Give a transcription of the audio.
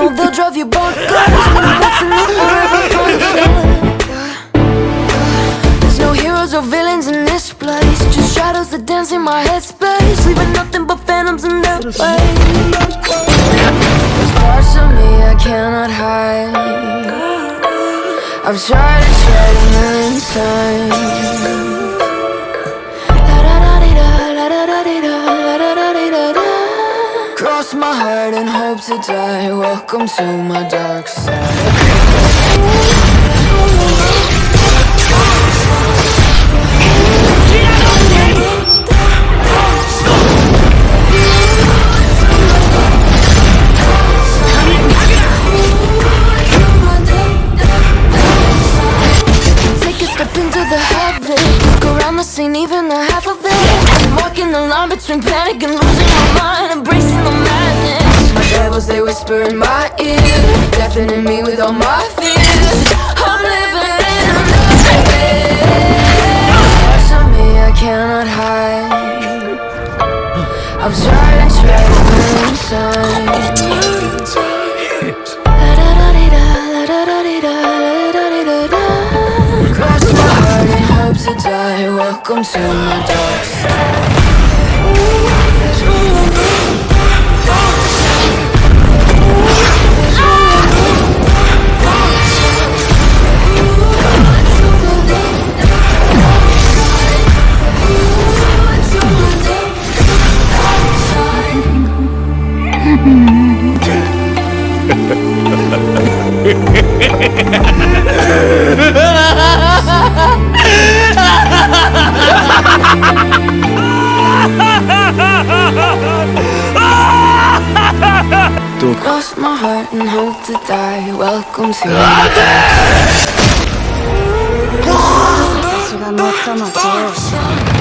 know they'll drive you bonkers. What's in the There's no heroes or villains in this place, just shadows that dance in my headspace, leaving nothing but phantoms in their way. There's parts of me I cannot hide. I've tried to shed a million times. Cross my heart and hope to die. Welcome to my dark side. Ain't even the half of it. I'm walking the line between panic and losing my mind, embracing the madness. My devils, they whisper in my ear, deafening me with all my fears. I'm living in a nightmare. Parts of me I cannot hide. I've tried and tried a million times. Cross my heart and hope to die. Welcome to my dark side. Cross my heart and hope to die. Welcome to my dark side.